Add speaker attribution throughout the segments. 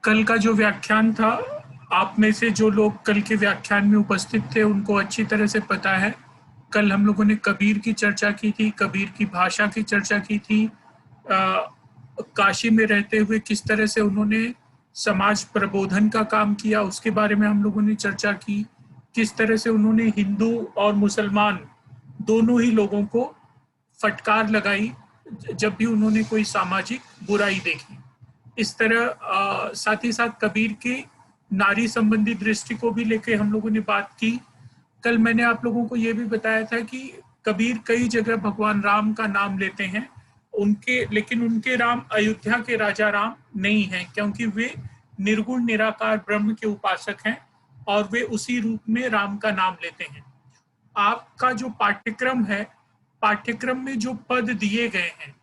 Speaker 1: कल का जो व्याख्यान था, आप में से जो लोग कल के व्याख्यान में उपस्थित थे उनको अच्छी तरह से पता है। कल हम लोगों ने कबीर की चर्चा की थी, कबीर की भाषा की चर्चा की थी। काशी में रहते हुए किस तरह से उन्होंने समाज प्रबोधन का काम किया उसके बारे में हम लोगों ने चर्चा की। किस तरह से उन्होंने हिंदू और मुसलमान दोनों ही लोगों को फटकार लगाई जब भी उन्होंने कोई सामाजिक बुराई देखी। इस तरह साथ ही साथ कबीर की नारी संबंधी दृष्टि को भी लेके हम लोगों ने बात की। कल मैंने आप लोगों को ये भी बताया था कि कबीर कई जगह भगवान राम का नाम लेते हैं, लेकिन उनके राम अयोध्या के राजा राम नहीं हैं, क्योंकि वे निर्गुण निराकार ब्रह्म के उपासक हैं और वे उसी रूप में राम का नाम लेते हैं। आपका जो पाठ्यक्रम है, पाठ्यक्रम में जो पद दिए गए हैं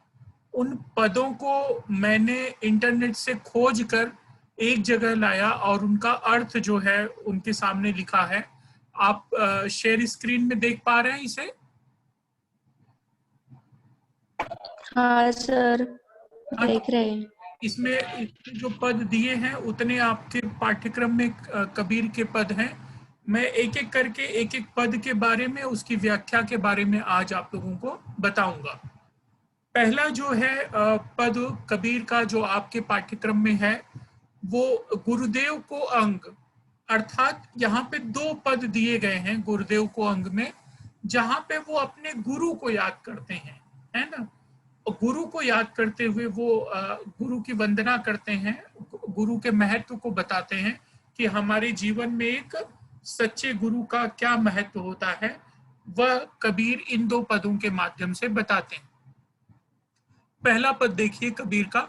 Speaker 1: उन पदों को मैंने इंटरनेट से खोज कर एक जगह लाया और उनका अर्थ जो है उनके सामने लिखा है। आप शेयर स्क्रीन में देख पा रहे हैं इसे?
Speaker 2: हाँ सर, देख रहे हैं।
Speaker 1: इसमें जो पद दिए हैं उतने आपके पाठ्यक्रम में कबीर के पद हैं। मैं एक एक करके एक एक पद के बारे में, उसकी व्याख्या के बारे में आज आप लोगों को बताऊंगा। पहला जो है पद कबीर का जो आपके पाठ्यक्रम में है वो गुरुदेव को अंग, अर्थात यहाँ पे दो पद दिए गए हैं गुरुदेव को अंग में, जहाँ पे वो अपने गुरु को याद करते हैं, है ना। गुरु को याद करते हुए वो गुरु की वंदना करते हैं, गुरु के महत्व को बताते हैं कि हमारे जीवन में एक सच्चे गुरु का क्या महत्व होता है, वह कबीर इन दो पदों के माध्यम से बताते हैं। पहला पद देखिए कबीर का,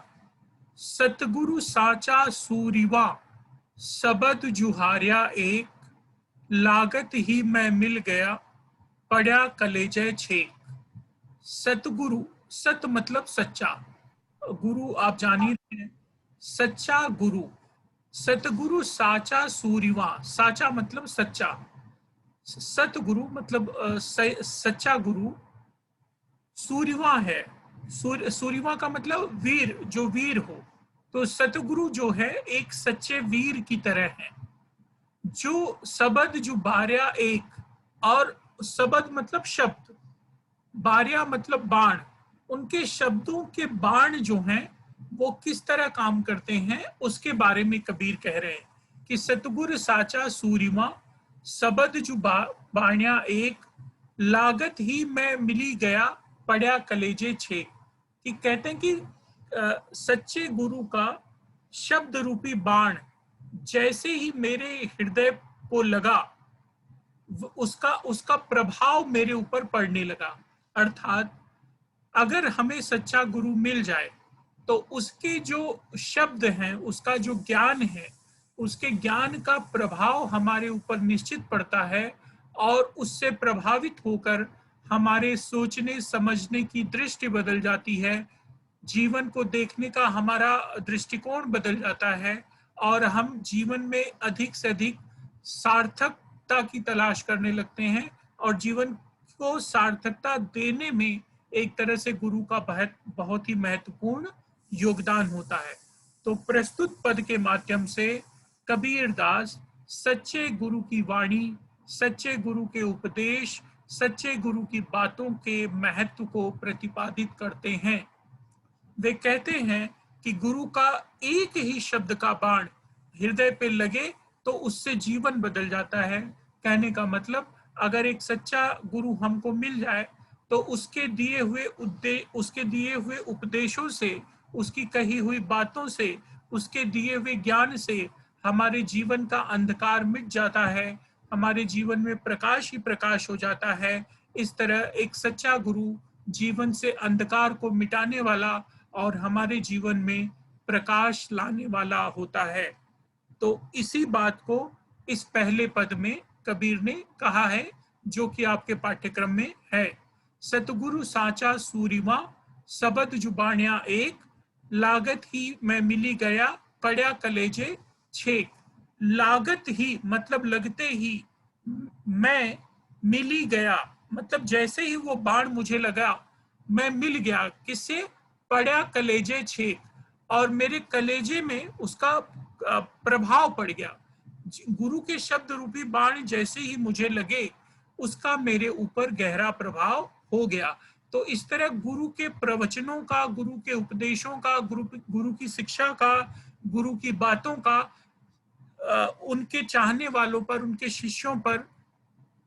Speaker 1: सतगुरु साचा सूरिवा सबद जुहारिया एक, लागत ही मैं मिल गया पड़ा कलेजे छेक। सतगुरु, सत मतलब सच्चा, गुरु आप जान ही रहे हैं, सच्चा गुरु। सतगुरु साचा सूरिवा, साचा मतलब सच्चा, सतगुरु मतलब सच्चा गुरु। सूर्यवा है, सूर्यवा का मतलब वीर, जो वीर हो। तो सतगुरु जो है एक सच्चे वीर की तरह है, जो सबद जो बारया एक, और सबद मतलब शब्द, बारया मतलब बाण, उनके शब्दों के बाण जो हैं वो किस तरह काम करते हैं उसके बारे में कबीर कह रहे हैं कि सतगुर साचा सूरिमा सबद जो बाण्या एक, लागत ही मैं मिली गया पड़ा कलेजे छेक। कि कहते हैं कि सच्चे गुरु का शब्द रूपी बाण जैसे ही मेरे हृदय को लगा, उसका उसका प्रभाव मेरे ऊपर पड़ने लगा। अर्थात अगर हमें सच्चा गुरु मिल जाए तो उसके जो शब्द हैं, उसका जो ज्ञान है, उसके ज्ञान का प्रभाव हमारे ऊपर निश्चित पड़ता है और उससे प्रभावित होकर हमारे सोचने समझने की दृष्टि बदल जाती है, जीवन को देखने का हमारा दृष्टिकोण बदल जाता है और हम जीवन में अधिक से अधिक सार्थकता की तलाश करने लगते हैं और जीवन को सार्थकता देने में एक तरह से गुरु का बहुत ही महत्वपूर्ण योगदान होता है। तो प्रस्तुत पद के माध्यम से कबीर दास सच्चे गुरु की वाणी, सच्चे गुरु के उपदेश, सच्चे गुरु की बातों के महत्व को प्रतिपादित करते हैं। वे कहते हैं कि गुरु का एक ही शब्द का बाण हृदय पे लगे तो उससे जीवन बदल जाता है। कहने का मतलब, अगर एक सच्चा गुरु हमको मिल जाए तो उसके दिए हुए उपदेशों से, उसकी कही हुई बातों से, उसके दिए हुए ज्ञान से हमारे जीवन का अंधकार मिट जाता है, हमारे जीवन में प्रकाश ही प्रकाश हो जाता है। इस तरह एक सच्चा गुरु जीवन से अंधकार को मिटाने वाला और हमारे जीवन में प्रकाश लाने वाला होता है। तो इसी बात को इस पहले पद में कबीर ने कहा है जो कि आपके पाठ्यक्रम में है। सतगुरु साचा सूरिमा सबद जुबानिया एक, लागत ही मैं मिली गया पड़ा कलेजे छेक। लागत ही मतलब लगते ही, मैं मिली गया मतलब जैसे ही वो बाण मुझे लगा मैं मिल गया, किससे? पड़ा कलेजे छेक, और मेरे कलेजे में उसका प्रभाव पड़ गया। गुरु के शब्द रूपी बाण जैसे ही मुझे लगे, उसका मेरे ऊपर गहरा प्रभाव हो गया। तो इस तरह गुरु के प्रवचनों का, गुरु के उपदेशों का, गुरु की शिक्षा का, गुरु की बातों का उनके चाहने वालों पर, उनके शिष्यों पर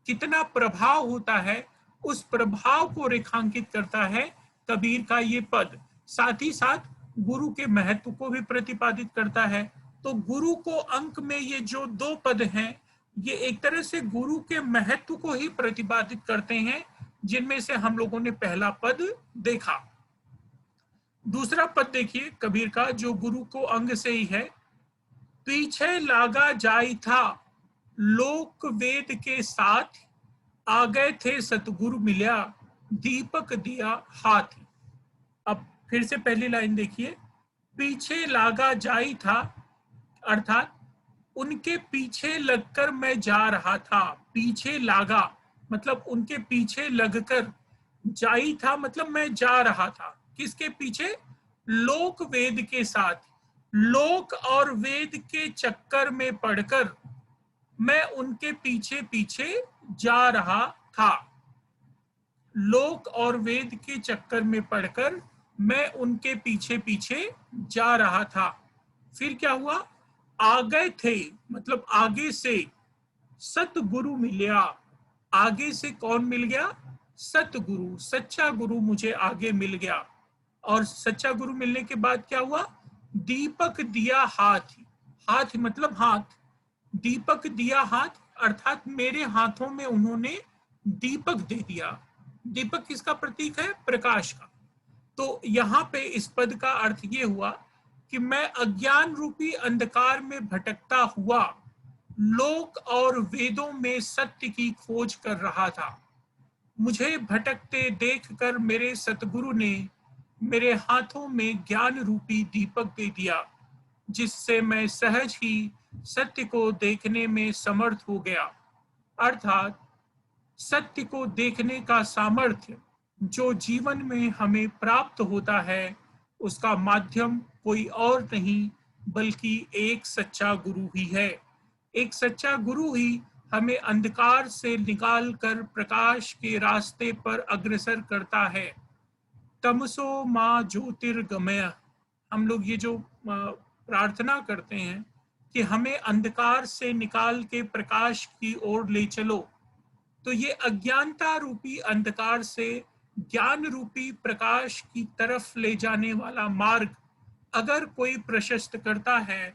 Speaker 1: कितना प्रभाव होता है, उस प्रभाव को रेखांकित करता है कबीर का ये पद। साथ ही साथ गुरु के महत्व को भी प्रतिपादित करता है। तो गुरु को अंक में ये जो दो पद हैं, ये एक तरह से गुरु के महत्व को ही प्रतिपादित करते हैं, जिनमें से हम लोगों ने पहला पद देखा। दूसरा पद देखिए कबीर का, जो गुरु को अंग से ही है। पीछे लागा जाई था लोक वेद के साथ, आ गए थे सतगुरु मिल्या दीपक दिया हाथ। अब फिर से पहली लाइन देखिए, पीछे लागा जाई था, अर्थात उनके पीछे लगकर मैं जा रहा था। पीछे लागा मतलब उनके पीछे लगकर, जाई था मतलब मैं जा रहा था। किसके पीछे? लोक वेद के साथ। लोक और वेद के चक्कर में पड़कर मैं उनके पीछे पीछे जा रहा था। लोक और वेद के चक्कर में पड़कर मैं उनके पीछे पीछे जा रहा था। फिर क्या हुआ? आ गए थे मतलब आगे से सतगुरु मिलिया। आगे से कौन मिल गया? सतगुरु, सच्चा गुरु मुझे आगे मिल गया। और सच्चा गुरु मिलने के बाद क्या हुआ? दीपक दिया हाथ। हाथ मतलब हाथ, दीपक दिया हाथ अर्थात मेरे हाथों में उन्होंने दीपक दे दिया। दीपक किसका प्रतीक है? प्रकाश का। तो यहाँ पे इस पद का अर्थ ये हुआ कि मैं अज्ञान रूपी अंधकार में भटकता हुआ लोक और वेदों में सत्य की खोज कर रहा था। मुझे भटकते देखकर मेरे सतगुरु ने मेरे हाथों में ज्ञान रूपी दीपक दे दिया, जिससे मैं सहज ही सत्य को देखने में समर्थ हो गया। अर्थात सत्य को देखने का सामर्थ्य जो जीवन में हमें प्राप्त होता है, उसका माध्यम कोई और नहीं बल्कि एक सच्चा गुरु ही है। एक सच्चा गुरु ही हमें अंधकार से निकालकर प्रकाश के रास्ते पर अग्रसर करता है। तमसो माँ ज्योतिर्गमय, हम लोग ये जो प्रार्थना करते हैं कि हमें अंधकार से निकाल के प्रकाश की ओर ले चलो, तो ये अज्ञानता रूपी अंधकार से ज्ञान रूपी प्रकाश की तरफ ले जाने वाला मार्ग अगर कोई प्रशस्त करता है,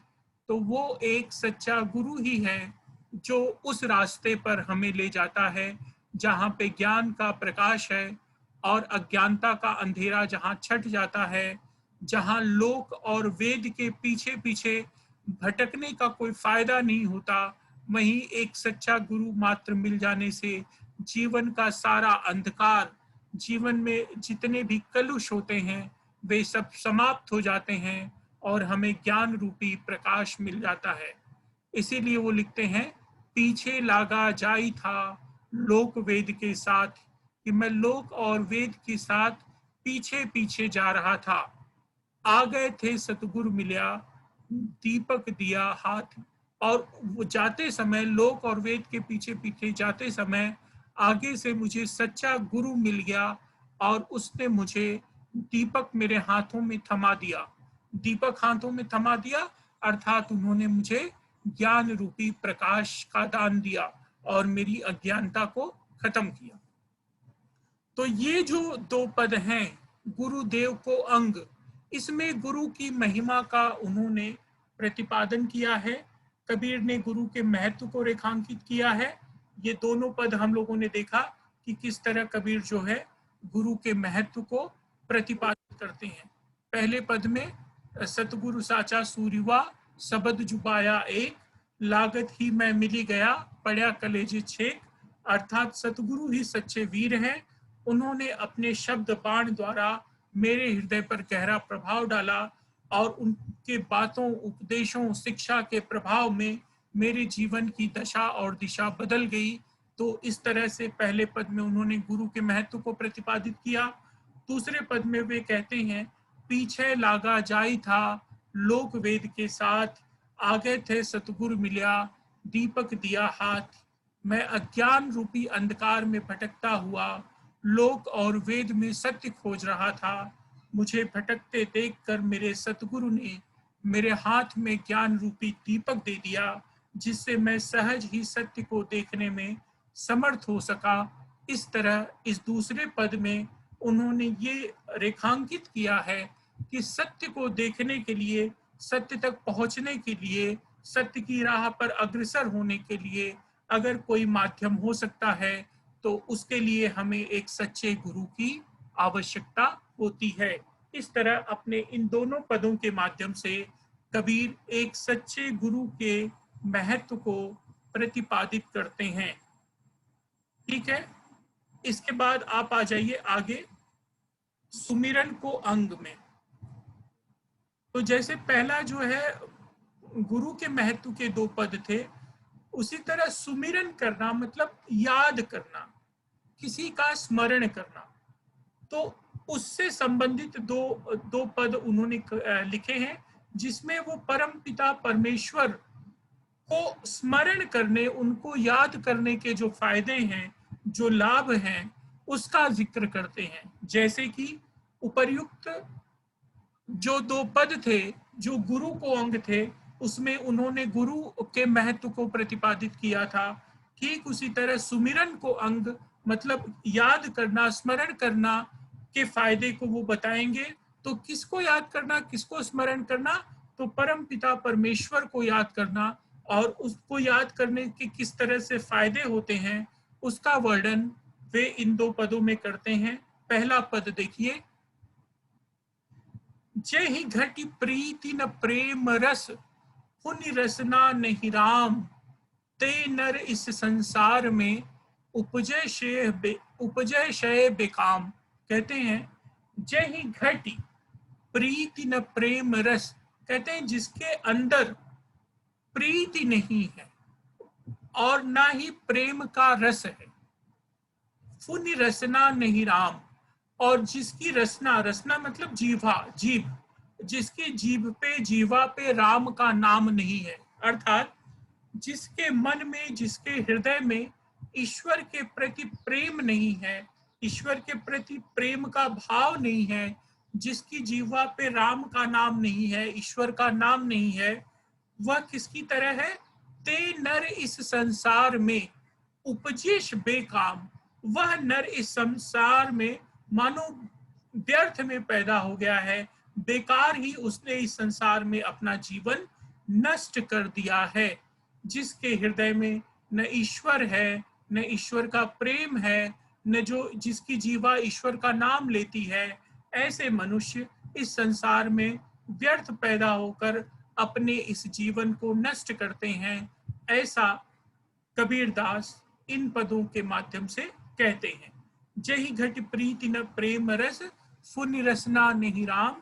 Speaker 1: तो वो एक सच्चा गुरु ही है जो उस रास्ते पर हमें ले जाता है जहाँ पे ज्ञान का प्रकाश है और अज्ञानता का अंधेरा जहाँ छट जाता है, जहाँ लोक और वेद के पीछे पीछे भटकने का कोई फायदा नहीं होता, वहीं एक सच्चा गुरु मात्र मिल जाने से जीवन का सारा अंधकार, जीवन में जितने भी कलुष होते हैं वे सब समाप्त हो जाते हैं और हमें ज्ञान रूपी प्रकाश मिल जाता है। इसीलिए वो लिखते हैं, पीछे लागा जाई था लोक वेद के साथ, कि मैं लोक और वेद के साथ पीछे पीछे जा रहा था। आ गए थे सतगुरु मिलिया दीपक दिया हाथ। और वो जाते समय, लोक और वेद के पीछे पीछे जाते समय आगे से मुझे सच्चा गुरु मिल गया और उसने मुझे दीपक मेरे हाथों में थमा दिया। दीपक हाथों में थमा दिया अर्थात उन्होंने मुझे ज्ञान रूपी प्रकाश का दान दिया और मेरी अज्ञानता को खत्म किया। तो ये जो दो पद हैं, गुरुदेव को अंग, इसमें गुरु की महिमा का उन्होंने प्रतिपादन किया है। कबीर ने गुरु के महत्व को रेखांकित किया है। ये दोनों पद हम लोगों ने देखा कि किस तरह कबीर जो है गुरु के महत्व को प्रतिपादित करते हैं। पहले पद में सतगुरु साचा सूर्यवा शब्द जुबाया एक, लागत ही मैं मिली गया पढ़या कलेजे छेक। अर्थात सतगुरु ही सच्चे वीर हैं। उन्होंने अपने शब्द बाण द्वारा मेरे हृदय पर गहरा प्रभाव डाला और उनके बातों, उपदेशों, शिक्षा के प्रभाव में मेरे जीवन की दशा और दिशा बदल गई। तो इस तरह से पहले पद में उन्होंने गुरु के महत्व को प्रतिपादित किया। दूसरे पद में वे कहते हैं, पीछे लागा जाई था लोक वेद के साथ, आ गए थे सतगुरु मिल्या, दीपक दिया हाथ। मैं अज्ञान रूपी अंधकार में भटकता हुआ लोक और वेद में सत्य खोज रहा था। मुझे भटकते देखकर मेरे सतगुरु ने मेरे हाथ में ज्ञान रूपी दीपक दे दिया, जिससे मैं सहज ही सत्य को देखने में समर्थ हो सका। इस तरह इस दूसरे पद में उन्होंने ये रेखांकित किया है कि सत्य को देखने के लिए, सत्य तक पहुंचने के लिए, सत्य की राह पर अग्रसर होने के लिए अगर कोई माध्यम हो सकता है तो उसके लिए हमें एक सच्चे गुरु की आवश्यकता होती है। इस तरह अपने इन दोनों पदों के माध्यम से कबीर एक सच्चे गुरु के महत्व को प्रतिपादित करते हैं। ठीक है, इसके बाद आप आ जाइए आगे सुमिरन को अंग में। तो जैसे पहला जो है गुरु के महत्व के दो पद थे, उसी तरह सुमिरन करना मतलब याद करना, किसी का स्मरण करना। तो उससे संबंधित दो पद उन्होंने लिखे हैं, जिसमें वो परम पिता परमेश्वर को स्मरण करने, उनको याद करने के जो फायदे हैं, जो लाभ हैं, उसका जिक्र करते हैं। जैसे कि उपर्युक्त जो दो पद थे जो गुरु को अंग थे, उसमें उन्होंने गुरु के महत्व को प्रतिपादित किया था। ठीक उसी तरह सुमिरन को अंग मतलब याद करना, स्मरण करना के फायदे को वो बताएंगे। तो किसको याद करना, किसको स्मरण करना? तो परम पिता परमेश्वर को याद करना, और उसको याद करने के किस तरह से फायदे होते हैं उसका वर्णन वे इन दो पदों में करते हैं। पहला पद देखिए, जय ही घटी प्रीति न प्रेम रस, पुण्य रसना नहीं राम। ते नर इस संसार में उपजय शय बेकाम। कहते हैं जय ही घटी प्रीति न प्रेम रस, कहते हैं जिसके अंदर प्रीति नहीं है और ना ही प्रेम का रस है। पुण्य रसना नहीं राम, और जिसकी रसना, रसना मतलब जीवा, जीभ, जिसकी जीभ पे, जीवा पे राम का नाम नहीं है, अर्थात जिसके मन में, जिसके हृदय में ईश्वर के प्रति प्रेम नहीं है, ईश्वर के प्रति प्रेम का भाव नहीं है, जिसकी जीवा पे राम का नाम नहीं है, ईश्वर का नाम नहीं है, वह किसकी तरह है? ते नर इस संसार में उपजेश बेकाम। वह नर इस संसार में मानो व्यर्थ में पैदा हो गया है, बेकार ही उसने इस संसार में अपना जीवन नष्ट कर दिया है। जिसके हृदय में न ईश्वर है, न ईश्वर का प्रेम है, न जिसकी जीवा ईश्वर का नाम लेती है, ऐसे मनुष्य इस संसार में व्यर्थ पैदा होकर अपने इस जीवन को नष्ट करते हैं। ऐसा कबीरदास इन पदों के माध्यम से कहते हैं। जही घट प्रीति न प्रेम रस, पुण्य रसना नहीं राम।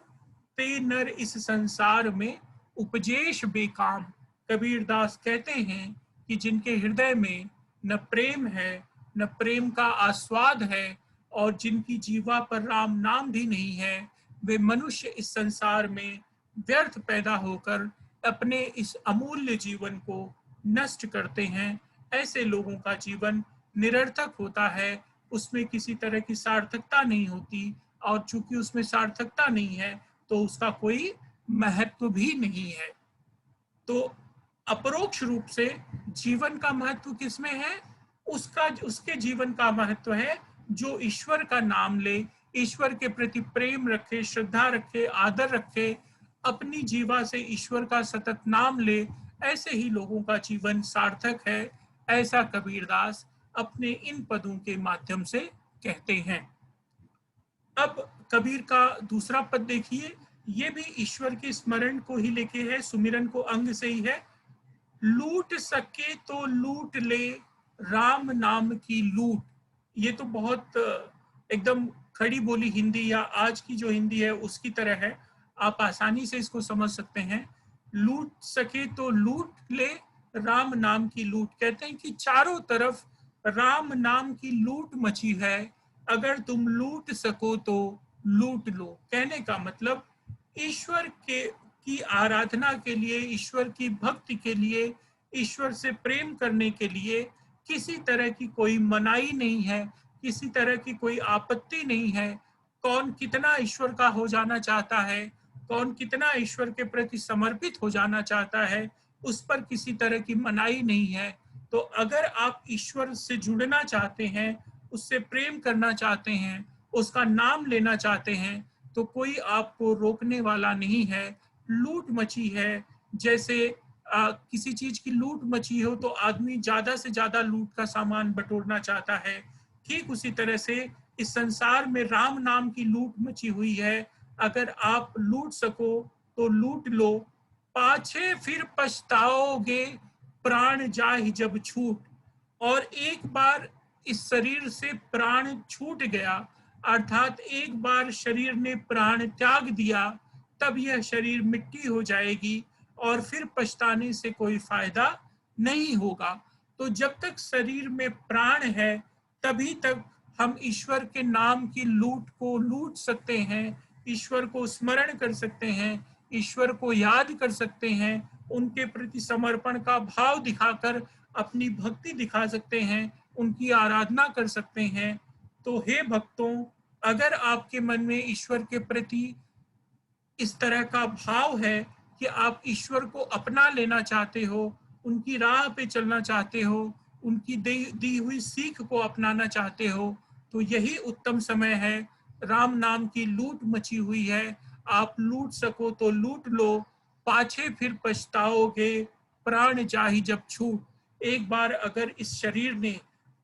Speaker 1: ते नर इस संसार में उपजेश बेकाम। कबीरदास कहते हैं कि जिनके हृदय में न प्रेम है, न प्रेम का आस्वाद है, और जिनकी जीवा पर राम नाम भी नहीं है, वे मनुष्य इस संसार में व्यर्थ पैदा होकर अपने इस अमूल्य जीवन को नष्ट करते हैं। ऐसे लोगों का जीवन निरर्थक होता है, उसमें किसी तरह की सार्थकता नहीं होती, और चूंकि उसमें सार्थकता नहीं है तो उसका कोई महत्व भी नहीं है। तो अपरोक्ष रूप से जीवन का महत्व किसमें है? उसके जीवन का महत्व है जो ईश्वर का नाम ले, ईश्वर के प्रति प्रेम रखे, श्रद्धा रखे, आदर रखे, अपनी जीवा से ईश्वर का सतत नाम ले। ऐसे ही लोगों का जीवन सार्थक है, ऐसा कबीरदास अपने इन पदों के माध्यम से कहते हैं। अब कबीर का दूसरा पद देखिए, ये भी ईश्वर के स्मरण को ही लेके है, सुमिरन को अंग से ही है। लूट सके तो लूट ले राम नाम की लूट। ये तो बहुत एकदम खड़ी बोली हिंदी या आज की जो हिंदी है उसकी तरह है, आप आसानी से इसको समझ सकते हैं। लूट सके तो लूट ले राम नाम की लूट, कहते हैं कि चारों तरफ राम नाम की लूट मची है, अगर तुम लूट सको तो लूट लो। कहने का मतलब ईश्वर की आराधना के लिए, ईश्वर की भक्ति के लिए, ईश्वर से प्रेम करने के लिए किसी तरह की कोई मनाही नहीं है, किसी तरह की कोई आपत्ति नहीं है। कौन कितना ईश्वर का हो जाना चाहता है, कौन कितना ईश्वर के प्रति समर्पित हो जाना चाहता है, उस पर किसी तरह की मनाही नहीं है। तो अगर आप ईश्वर से जुड़ना चाहते हैं, उससे प्रेम करना चाहते हैं, उसका नाम लेना चाहते हैं, तो कोई आपको रोकने वाला नहीं है। लूट मची है, जैसे किसी चीज की लूट मची हो तो आदमी ज्यादा से ज्यादा लूट का सामान बटोरना चाहता है। ठीक उसी तरह से इस संसार में राम नाम की लूट मची हुई है। अगर आप लूट सको तो लूट लो, पाछे फिर पछताओगे, प्राण जाहि जब छूट। और एक बार इस शरीर से प्राण छूट गया, अर्थात एक बार शरीर ने प्राण त्याग दिया, तब यह शरीर मिट्टी हो जाएगी और फिर पछताने से कोई फायदा नहीं होगा। तो जब तक शरीर में प्राण है, तभी तक हम ईश्वर के नाम की लूट को लूट सकते हैं, ईश्वर को स्मरण कर सकते हैं, ईश्वर को याद कर सकते हैं, उनके प्रति समर्पण का भाव दिखाकर अपनी भक्ति दिखा सकते हैं, उनकी आराधना कर सकते हैं। तो हे भक्तों, अगर आपके मन में ईश्वर के प्रति इस तरह का भाव है कि आप ईश्वर को अपना लेना चाहते हो, उनकी राह पे चलना चाहते हो, उनकी दी हुई सीख को अपनाना चाहते हो, तो यही उत्तम समय है। राम नाम की लूट मची हुई है, आप लूट सको तो लूट लो, पाछे फिर पछताओगे, प्राण जाहि जब छूट। एक बार अगर इस शरीर ने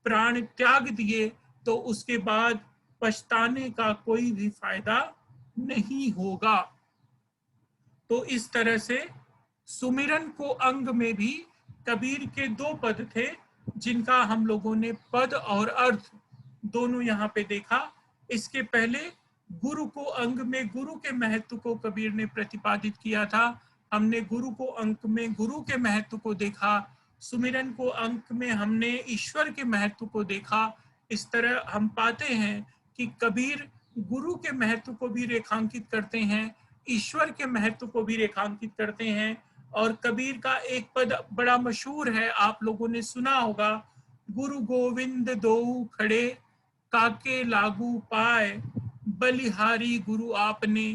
Speaker 1: प्राण त्याग दिए तो उसके बाद पछताने का कोई भी फायदा नहीं होगा। तो इस तरह से सुमिरन को अंग में भी कबीर के दो पद थे, जिनका हम लोगों ने पद और अर्थ दोनों यहाँ पे देखा। इसके पहले गुरु को अंग में गुरु के महत्व को कबीर ने प्रतिपादित किया था। हमने गुरु को अंक में गुरु के महत्व को देखा, सुमिरन को अंक में हमने ईश्वर के महत्व को देखा। इस तरह हम पाते हैं कि कबीर गुरु के महत्व को भी रेखांकित करते हैं, ईश्वर के महत्व को भी रेखांकित करते हैं। और कबीर का एक पद बड़ा मशहूर है, आप लोगों ने सुना होगा, गुरु गोविंद दो खड़े, काके लागू पाए, बलिहारी गुरु आपने,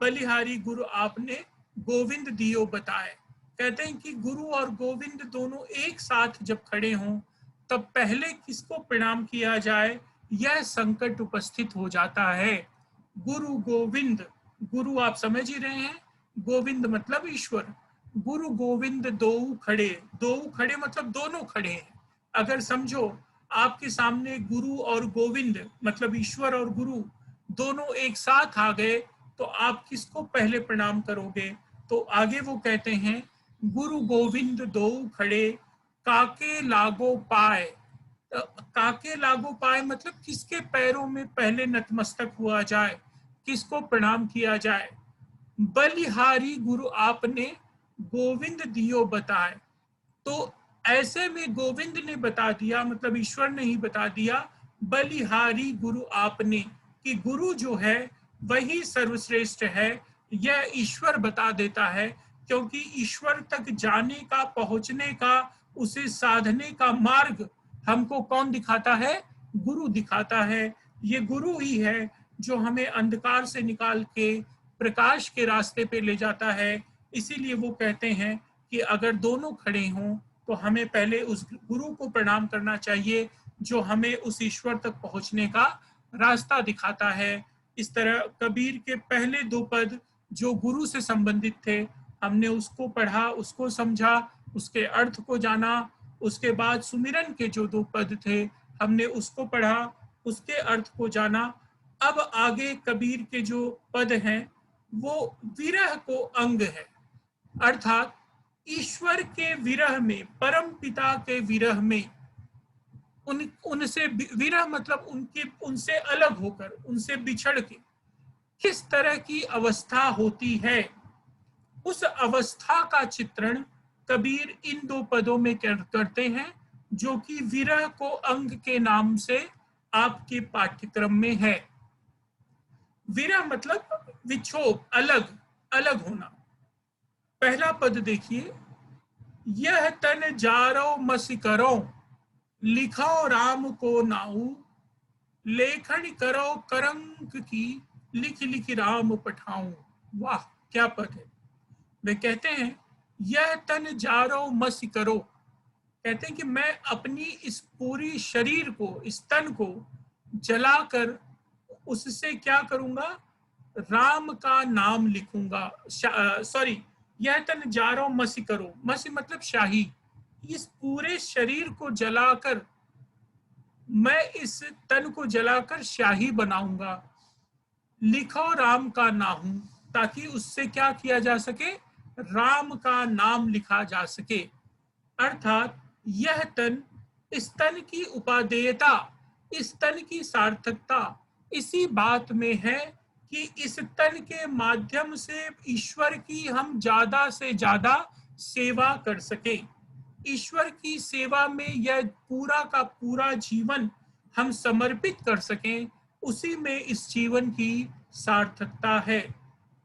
Speaker 1: बलिहारी गुरु आपने गोविंद दियो बताए। कहते हैं कि गुरु और गोविंद दोनों एक साथ जब खड़े हों, तब पहले किसको प्रणाम किया जाए, यह संकट उपस्थित हो जाता है। गुरु गोविंद, गुरु आप समझ ही रहे हैं, गोविंद मतलब ईश्वर। गुरु गोविंद दो खड़े, दो खड़े मतलब दोनों खड़े हैं। अगर समझो आपके सामने गुरु और गोविंद मतलब ईश्वर और गुरु दोनों एक साथ आ गए, तो आप किसको पहले प्रणाम करोगे? तो आगे वो कहते हैं, गुरु गोविंद दो खड़े, काके लागो पाए। काके लागो पाए मतलब किसके पैरों में पहले नतमस्तक हुआ जाए, किसको प्रणाम किया जाए। बलिहारी गुरु आपने गोविंद दियो बताए। तो ऐसे में गोविंद ने बता दिया, मतलब ईश्वर ने ही बता दिया, बलिहारी गुरु आपने, कि गुरु जो है वही सर्वश्रेष्ठ है। यह ईश्वर बता देता है, क्योंकि ईश्वर तक जाने का, पहुंचने का, उसे साधने का मार्ग हमको कौन दिखाता है? गुरु दिखाता है। ये गुरु ही है जो हमें अंधकार से निकाल के प्रकाश के रास्ते पे ले जाता है। इसीलिए वो कहते हैं कि अगर दोनों खड़े हों तो हमें पहले उस गुरु को प्रणाम करना चाहिए, जो हमें उस ईश्वर तक पहुंचने का रास्ता दिखाता है। इस तरह कबीर के पहले दो पद जो गुरु से संबंधित थे, हमने उसको पढ़ा, उसको समझा, उसके अर्थ को जाना। उसके बाद सुमिरन के जो दो पद थे, हमने उसको पढ़ा, उसके अर्थ को जाना। अब आगे कबीर के जो पद हैं वो विरह को अंग है, अर्थात ईश्वर के विरह में, परम पिता के विरह में, उनसे विरह मतलब उनसे अलग होकर, उनसे बिछड़ के किस तरह की अवस्था होती है, उस अवस्था का चित्रण कबीर इन दो पदों में करते हैं, जो कि विरह को अंग के नाम से आपके पाठ्यक्रम में है। विरह मतलब विक्षोभ, अलग, अलग होना। पहला पद देखिए, यह तन जारो मसी करो, लिखो राम को नाऊ, लेखन करो करंक की, लिख लिख राम पठाऊं। वाह, क्या पद है। वे कहते हैं यह तन जारो मसी करो, कहते हैं कि मैं अपनी इस पूरी शरीर को, इस तन को जलाकर उससे क्या करूंगा, राम का नाम लिखूंगा। सॉरी, यह तन जारो मसी करो, मसी मतलब शाही, इस पूरे शरीर को जलाकर, मैं इस तन को जलाकर शाही बनाऊंगा। लिखो राम का नाम, ताकि उससे क्या किया जा सके, राम का नाम लिखा जा सके। अर्थात यह तन, इस तन की उपादेयता, इस तन की सार्थकता इसी बात में है कि इस तन के माध्यम से ईश्वर की हम ज्यादा से ज्यादा सेवा कर सके। ईश्वर की सेवा में यह पूरा का पूरा जीवन हम समर्पित कर सकें, उसी में इस जीवन की सार्थकता है।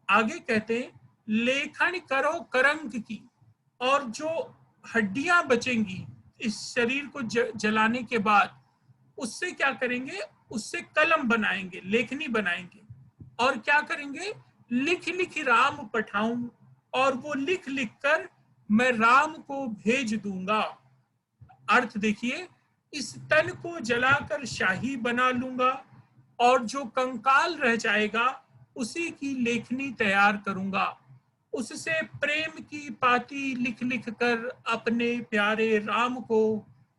Speaker 1: आगे कहते हैं, लेखन करो करंक की, और जो हड्डियां बचेंगी इस शरीर को जलाने के बाद, उससे क्या करेंगे, उससे कलम बनाएंगे, लेखनी बनाएंगे, और क्या करेंगे, लिख लिख राम पठाऊं, और वो लिख लिख कर मैं राम को भेज दूंगा। अर्थ देखिए, इस तन को जलाकर शाही बना लूंगा, और जो कंकाल रह जाएगा उसी की लेखनी तैयार करूंगा, उससे प्रेम की पाती लिख लिख कर अपने प्यारे राम को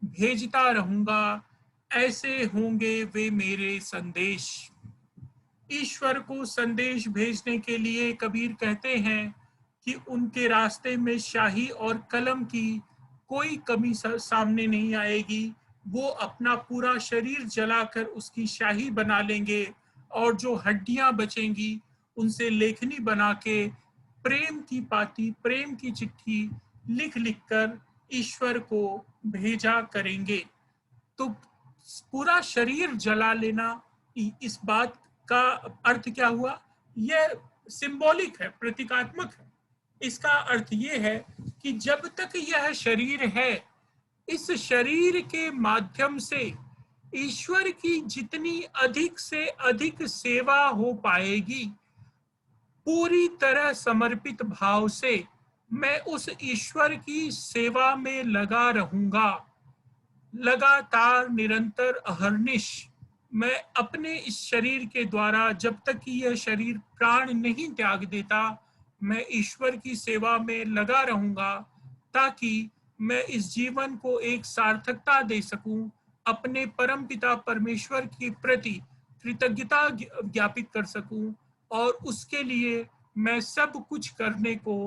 Speaker 1: भेजता रहूंगा। ऐसे होंगे वे मेरे संदेश। ईश्वर को संदेश भेजने के लिए कबीर कहते हैं कि उनके रास्ते में शाही और कलम की कोई कमी सामने नहीं आएगी। वो अपना पूरा शरीर जलाकर उसकी शाही बना लेंगे, और जो हड्डियां बचेंगी उनसे लेखनी बना के प्रेम की पाती, प्रेम की चिट्ठी लिख लिख कर ईश्वर को भेजा करेंगे। तो पूरा शरीर जला लेना, इस बात का अर्थ क्या हुआ, यह सिंबॉलिक है, प्रतीकात्मक है। इसका अर्थ यह है कि जब तक यह शरीर है, इस शरीर के माध्यम से ईश्वर की जितनी अधिक से अधिक सेवा हो पाएगी, पूरी तरह समर्पित भाव से मैं उस ईश्वर की सेवा में लगा रहूंगा। लगातार, निरंतर, अहर्निश मैं अपने इस शरीर के द्वारा, जब तक कि यह शरीर प्राण नहीं त्याग देता, मैं ईश्वर की सेवा में लगा रहूंगा, ताकि मैं इस जीवन को एक सार्थकता दे सकूं, अपने परम पिता परमेश्वर के प्रति कृतज्ञता ज्ञापित कर सकूं, और उसके लिए मैं सब कुछ करने को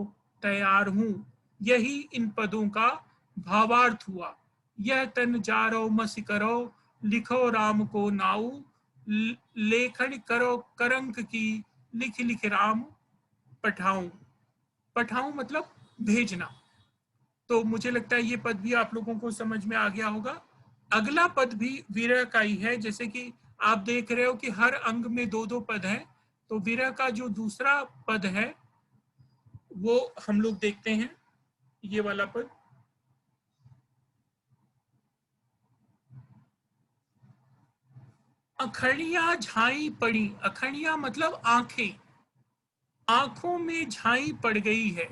Speaker 1: तैयार हूं। यही इन पदों का भावार्थ हुआ। यह तन जारो मसी करो, लिखो राम को नाऊ, लेखन करो करंक की, लिख लिख राम पठाऊं। पठाऊं मतलब भेजना। तो मुझे लगता है ये पद भी आप लोगों को समझ में आ गया होगा। अगला पद भी विरह का ही है। जैसे कि आप देख रहे हो कि हर अंग में दो दो पद हैं, तो विरह का जो दूसरा पद है वो हम लोग देखते हैं, ये वाला पद। अखड़ियां झाई पड़ी, अखड़ियां मतलब आंखें, आंखों में झाई पड़ गई है।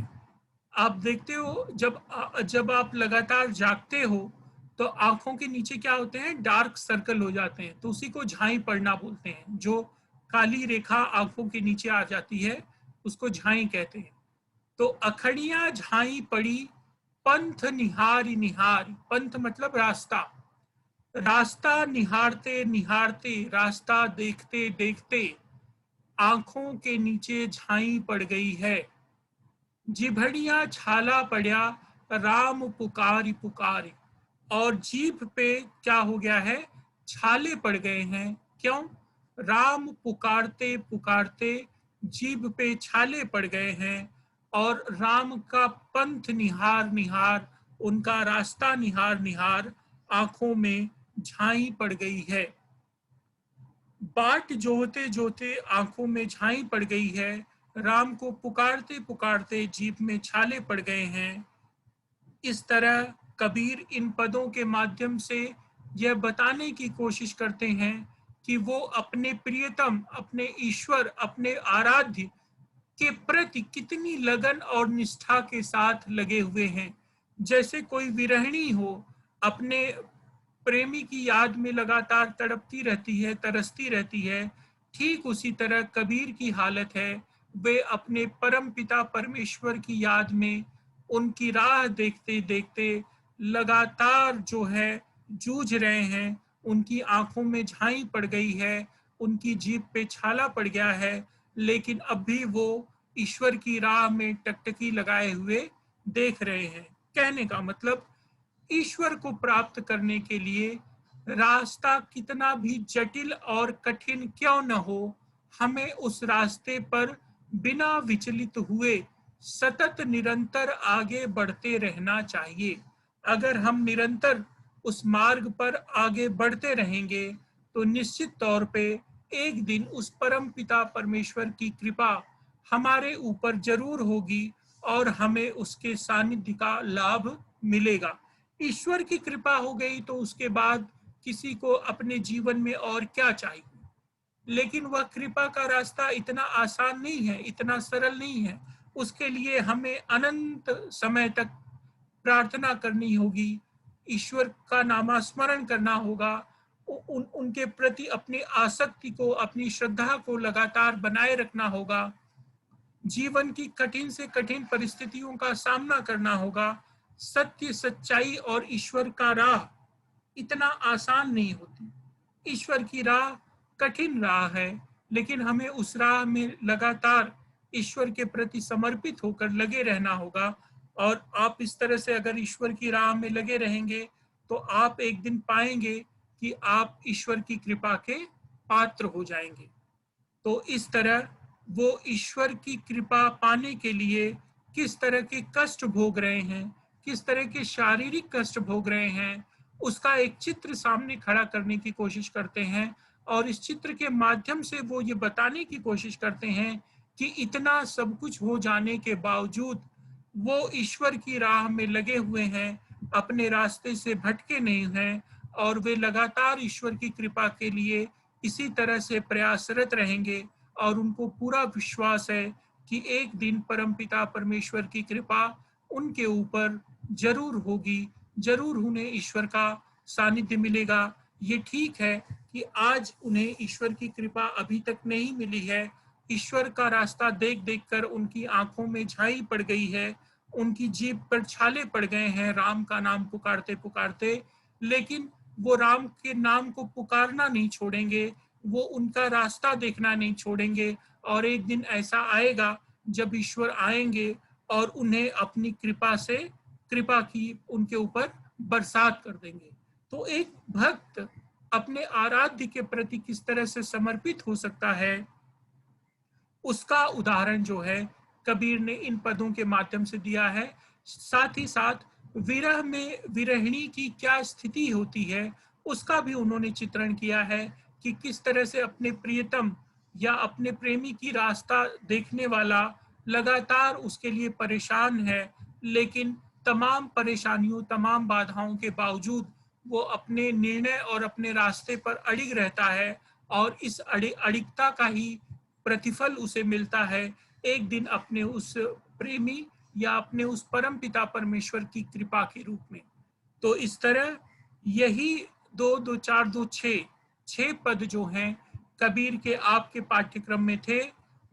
Speaker 1: आप देखते हो जब आप लगातार जागते हो तो आंखों के नीचे क्या होते हैं, डार्क सर्कल हो जाते हैं, तो उसी को झाई पड़ना बोलते हैं। जो काली रेखा आंखों के नीचे आ जाती है उसको झाई कहते हैं। तो अखड़ियां झाई पड़ी, पंथ निहारी निहारी, पंथ मतलब रास्ता, रास्ता निहारते निहारते, रास्ता देखते देखते आंखों के नीचे झाई पड़ गई है। जिभड़ियां छाला पड़ा, राम पुकारी पुकारी, और जीभ पे क्या हो गया है, छाले पड़ गए हैं। क्यों, राम पुकारते पुकारते जीभ पे छाले पड़ गए हैं, और राम का पंथ निहार निहार, उनका रास्ता निहार निहार आंखों में झाई पड़ गई है। बाट जोहते जोहते आंखों में झाई पड़ गई है, राम को पुकारते पुकारते जीभ में छाले पड़ गए हैं। इस तरह कबीर इन पदों के माध्यम से यह बताने की कोशिश करते हैं कि वो अपने प्रियतम, अपने ईश्वर, अपने आराध्य के प्रति कितनी लगन और निष्ठा के साथ लगे हुए हैं। जैसे कोई विरहिणी हो, अपने प्रेमी की याद में लगातार तड़पती रहती है, तरसती रहती है, ठीक उसी तरह कबीर की हालत है। वे अपने परम पिता परमेश्वर की याद में उनकी राह देखते देखते लगातार जो है जूझ रहे हैं। उनकी आंखों में झाई पड़ गई है, उनकी जीभ पे छाला पड़ गया है, लेकिन अब भी वो ईश्वर की राह में टकटकी लगाए हुए देख रहे हैं। कहने का मतलब, ईश्वर को प्राप्त करने के लिए रास्ता कितना भी जटिल और कठिन क्यों न हो, हमें उस रास्ते पर बिना विचलित हुए सतत निरंतर आगे बढ़ते रहना चाहिए। अगर हम निरंतर उस मार्ग पर आगे बढ़ते रहेंगे तो निश्चित तौर पे एक दिन उस परम पिता परमेश्वर की कृपा हमारे ऊपर जरूर होगी और हमें उसके सानिध्य का लाभ मिलेगा। ईश्वर की कृपा हो गई तो उसके बाद किसी को अपने जीवन में और क्या चाहिए। लेकिन वह कृपा का रास्ता इतना आसान नहीं है, इतना सरल नहीं है। उसके लिए हमें अनंत समय तक प्रार्थना करनी होगी, ईश्वर का नामस्मरण करना होगा, उनके प्रति अपनी आसक्ति को, अपनी श्रद्धा को लगातार बनाए रखना होगा। जीवन की कठिन से कठिन परिस्थितियों का सामना करना होगा। सत्य, सच्चाई और ईश्वर का राह इतना आसान नहीं होती। ईश्वर की राह कठिन राह है, लेकिन हमें उस राह में लगातार ईश्वर के प्रति समर्पित होकर लगे रहना होगा। और आप इस तरह से अगर ईश्वर की राह में लगे रहेंगे तो आप एक दिन पाएंगे कि आप ईश्वर की कृपा के पात्र हो जाएंगे। तो इस तरह वो ईश्वर की कृपा पाने के लिए किस तरह के कष्ट भोग रहे हैं, किस तरह के शारीरिक कष्ट भोग रहे हैं, उसका एक चित्र सामने खड़ा करने की कोशिश करते हैं। और इस चित्र के माध्यम से वो ये बताने की कोशिश करते हैं कि इतना सब कुछ हो जाने के बावजूद वो ईश्वर की राह में लगे हुए हैं, अपने रास्ते से भटके नहीं हैं, और वे लगातार ईश्वर की कृपा के लिए इसी तरह से प्रयासरत रहेंगे। और उनको पूरा विश्वास है कि एक दिन परमपिता परमेश्वर की कृपा उनके ऊपर जरूर होगी, जरूर उन्हें ईश्वर का सानिध्य मिलेगा। ये ठीक है कि आज उन्हें ईश्वर की कृपा अभी तक नहीं मिली है। ईश्वर का रास्ता देख देख कर उनकी आंखों में झाई पड़ गई है, उनकी जीभ पर छाले पड़ गए हैं राम का नाम पुकारते पुकारते। लेकिन वो राम के नाम को पुकारना नहीं छोड़ेंगे, वो उनका रास्ता देखना नहीं छोड़ेंगे। और एक दिन ऐसा आएगा जब ईश्वर आएंगे और उन्हें अपनी कृपा से, कृपा की उनके ऊपर बरसात कर देंगे। तो एक भक्त अपने आराध्य के प्रति किस तरह से समर्पित हो सकता है, उसका उदाहरण जो है कबीर ने इन पदों के माध्यम से दिया है। साथ ही साथ विरह में विरहिणी की क्या स्थिति होती है उसका भी उन्होंने चित्रण किया है कि किस तरह से अपने प्रियतम या अपने प्रेमी की रास्ता देखने वाला लगातार उसके लिए परेशान है, लेकिन तमाम परेशानियों, तमाम बाधाओं के बावजूद वो अपने निर्णय और अपने रास्ते पर अड़िग रहता है। और इस अड़िगता का ही प्रतिफल उसे मिलता है एक दिन अपने उस प्रेमी या अपने उस परम पिता परमेश्वर की कृपा के रूप में। तो इस तरह यही 2, 2, 4, 2, 6 पद जो हैं कबीर के आपके पाठ्यक्रम में थे।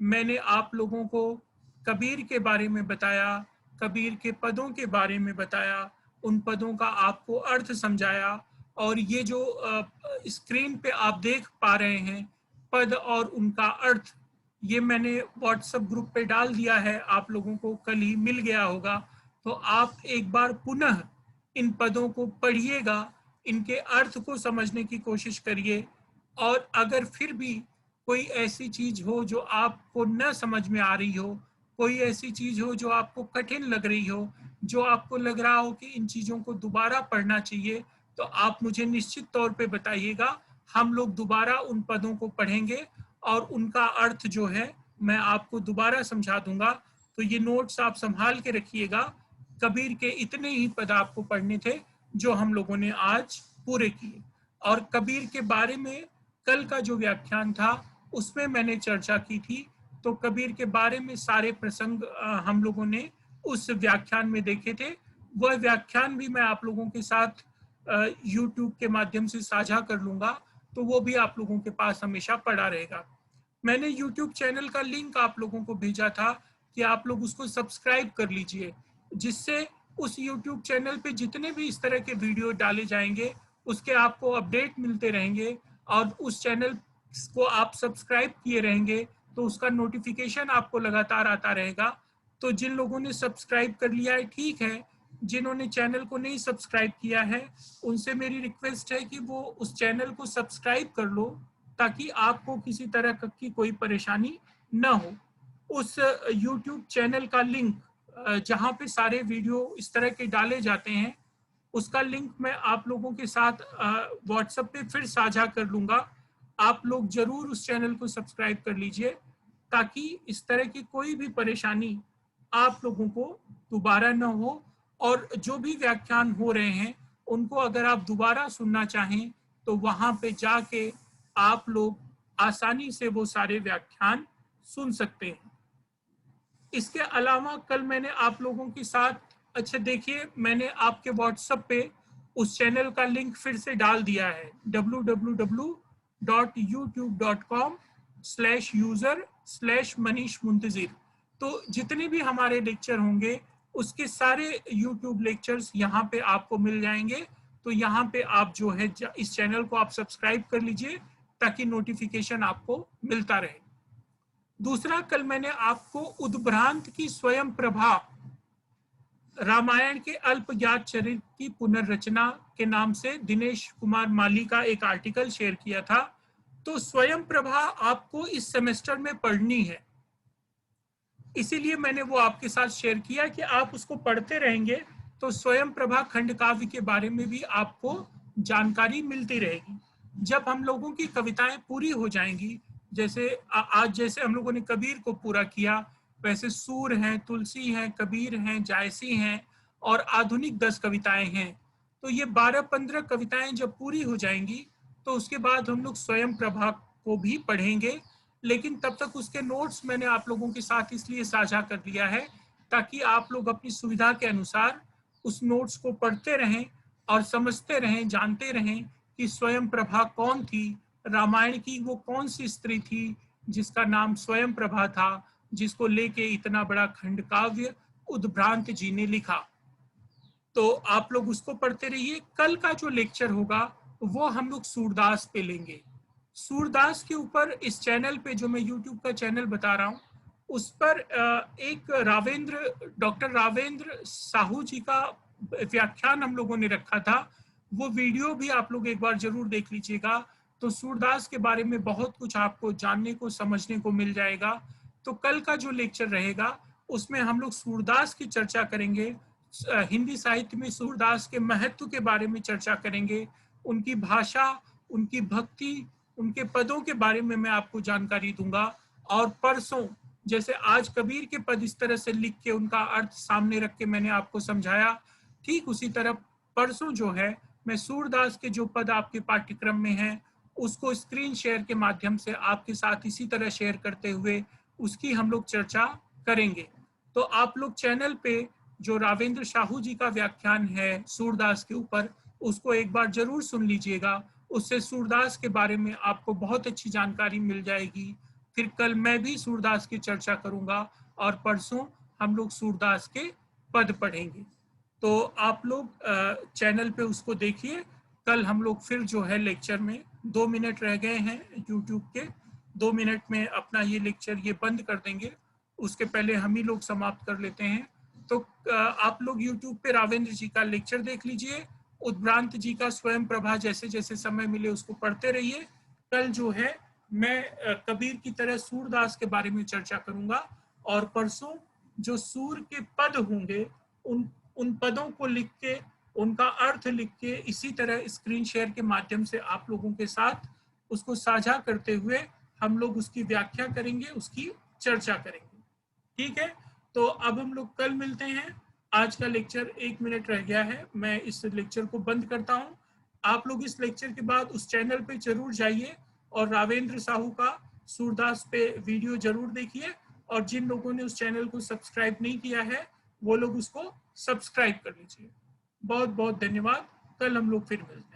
Speaker 1: मैंने आप लोगों को कबीर के बारे में बताया, कबीर के पदों के बारे में बताया, उन पदों का आपको अर्थ समझाया। और ये जो स्क्रीन पे आप देख पा रहे हैं पद और उनका अर्थ, ये मैंने व्हाट्सएप ग्रुप पे डाल दिया है, आप लोगों को कल ही मिल गया होगा। तो आप एक बार पुनः इन पदों को पढ़िएगा, इनके अर्थ को समझने की कोशिश करिए। और अगर फिर भी कोई ऐसी चीज हो जो आपको न समझ में आ रही हो, कोई ऐसी चीज हो जो आपको कठिन लग रही हो, जो आपको लग रहा हो कि इन चीजों को दोबारा पढ़ना चाहिए, तो आप मुझे निश्चित तौर पे बताइएगा। हम लोग दोबारा उन पदों को पढ़ेंगे और उनका अर्थ जो है मैं आपको दोबारा समझा दूंगा, तो ये नोट्स आप संभाल के रखिएगा। कबीर के इतने ही पद आपको पढ़ने थे जो हम लोगों ने आज पूरे किए। और कबीर के बारे में कल का जो व्याख्यान था उसमें मैंने चर्चा की थी, तो कबीर के बारे में सारे प्रसंग हम लोगों ने उस व्याख्यान में देखे थे। वह व्याख्यान भी मैं आप लोगों के साथ यूट्यूब के माध्यम से साझा कर लूंगा, तो वो भी आप लोगों के पास हमेशा पड़ा रहेगा। मैंने यूट्यूब चैनल का लिंक आप लोगों को भेजा था कि आप लोग उसको सब्सक्राइब कर लीजिए, जिससे उस यूट्यूब चैनल पे जितने भी इस तरह के वीडियो डाले जाएंगे उसके आपको अपडेट मिलते रहेंगे। और उस चैनल को आप सब्सक्राइब किए रहेंगे तो उसका नोटिफिकेशन आपको लगातार आता रहेगा। तो जिन लोगों ने सब्सक्राइब कर लिया है ठीक है, जिन्होंने चैनल को नहीं सब्सक्राइब किया है उनसे मेरी रिक्वेस्ट है कि वो उस चैनल को सब्सक्राइब कर लो, ताकि आपको किसी तरह की कोई परेशानी न हो। उस YouTube चैनल का लिंक जहाँ पे सारे वीडियो इस तरह के डाले जाते हैं, उसका लिंक मैं आप लोगों के साथ व्हाट्सएप पे फिर साझा कर लूँगा। आप लोग ज़रूर उस चैनल को सब्सक्राइब कर लीजिए, ताकि इस तरह की कोई भी परेशानी आप लोगों को दोबारा न हो। और जो भी व्याख्यान हो रहे हैं उनको अगर आप दोबारा सुनना चाहें तो वहाँ पे जाके आप लोग आसानी से वो सारे व्याख्यान सुन सकते हैं। इसके अलावा कल मैंने आप लोगों के साथ, अच्छा देखिए, मैंने आपके व्हाट्सएप पे उस चैनल का लिंक फिर से डाल दिया है, www.youtube.com/user/मनीष मुंतजिर। तो जितने भी हमारे लेक्चर होंगे उसके सारे यूट्यूब लेक्चर्स यहाँ पे आपको मिल जाएंगे। तो यहाँ पे आप जो है इस चैनल को आप सब्सक्राइब कर लीजिए ताकि नोटिफिकेशन आपको मिलता रहे। दूसरा, कल मैंने आपको उद्भ्रांत की स्वयं प्रभा, रामायण के अल्प ज्ञात चरित्र की पुनर्रचना के नाम से दिनेश कुमार माली का एक आर्टिकल शेयर किया था। तो स्वयं प्रभा आपको इस सेमेस्टर में पढ़नी है, इसीलिए मैंने वो आपके साथ शेयर किया कि आप उसको पढ़ते रहेंगे तो स्वयं प्रभा खंड काव्य के बारे में भी आपको जानकारी मिलती रहेगी। जब हम लोगों की कविताएं पूरी हो जाएंगी, जैसे आज जैसे हम लोगों ने कबीर को पूरा किया, वैसे सूर हैं, तुलसी हैं, कबीर हैं, जायसी हैं और आधुनिक 10 कविताएं हैं। तो ये 12-15 कविताएं जब पूरी हो जाएंगी तो उसके बाद हम लोग स्वयं प्रभा को भी पढ़ेंगे। लेकिन तब तक उसके नोट्स मैंने आप लोगों के साथ इसलिए साझा कर दिया है ताकि आप लोग अपनी सुविधा के अनुसार उस नोट्स को पढ़ते रहें और समझते रहें, जानते रहें कि स्वयं प्रभा कौन थी, रामायण की वो कौन सी स्त्री थी जिसका नाम स्वयं प्रभा था, जिसको लेके इतना बड़ा खंड काव्य उद्भ्रांत जी ने लिखा। तो आप लोग उसको पढ़ते रहिए। कल का जो लेक्चर होगा वो हम लोग सूरदास पे लेंगे। सूरदास के ऊपर इस चैनल पे, जो मैं यूट्यूब का चैनल बता रहा हूँ, उस पर एक डॉक्टर रावेंद्र साहू जी का व्याख्यान हम लोगों ने रखा था। वो वीडियो भी आप लोग एक बार जरूर देख लीजिएगा। तो सूरदास के बारे में बहुत कुछ आपको जानने को, समझने को मिल जाएगा। तो कल का जो लेक्चर रहेगा उसमें हम लोग सूरदास की चर्चा करेंगे, हिंदी साहित्य में सूरदास के महत्व के बारे में चर्चा करेंगे, उनकी भाषा, उनकी भक्ति, उनके पदों के बारे में मैं आपको जानकारी दूंगा। और परसों जैसे आज कबीर के पद इस तरह से लिख के उनका अर्थ सामने रख के मैंने आपको समझाया, ठीक उसी तरह परसों जो है मैं सूरदास के जो पद आपके पाठ्यक्रम में हैं उसको स्क्रीन शेयर के माध्यम से आपके साथ इसी तरह शेयर करते हुए उसकी हम लोग चर्चा करेंगे। तो आप लोग चैनल पे जो रावेंद्र साहू जी का व्याख्यान है सूरदास के ऊपर, उसको एक बार जरूर सुन लीजिएगा। उससे सूरदास के बारे में आपको बहुत अच्छी जानकारी मिल जाएगी। फिर कल मैं भी सूरदास की चर्चा करूंगा और परसों हम लोग सूरदास के पद पढ़ेंगे। तो आप लोग चैनल पे उसको देखिए। कल हम लोग फिर जो है लेक्चर में 2 मिनट रह गए हैं यूट्यूब के, 2 मिनट में अपना ये लेक्चर ये बंद कर देंगे। उसके पहले हम ही लोग समाप्त कर लेते हैं। तो आप लोग यूट्यूब पे रावेंद्र जी का लेक्चर देख लीजिए, उद्भ्रांत जी का स्वयं प्रभा जैसे जैसे समय मिले उसको पढ़ते रहिए। कल जो है मैं कबीर की तरह सूरदास के बारे में चर्चा करूंगा और परसों जो सूर के पद होंगे उन पदों को लिख के, उनका अर्थ लिख के इसी तरह स्क्रीन शेयर के माध्यम से आप लोगों के साथ उसको साझा करते हुए हम लोग उसकी व्याख्या करेंगे, उसकी चर्चा करेंगे। ठीक है, तो अब हम लोग कल मिलते हैं। आज का लेक्चर 1 मिनट रह गया है, मैं इस लेक्चर को बंद करता हूँ। आप लोग इस लेक्चर के बाद उस चैनल पे जरूर जाइए और रावेंद्र साहू का सूरदास पे वीडियो जरूर देखिए, और जिन लोगों ने उस चैनल को सब्सक्राइब नहीं किया है वो लोग उसको सब्सक्राइब कर लीजिए। बहुत बहुत धन्यवाद, कल हम लोग फिर मिलते हैं।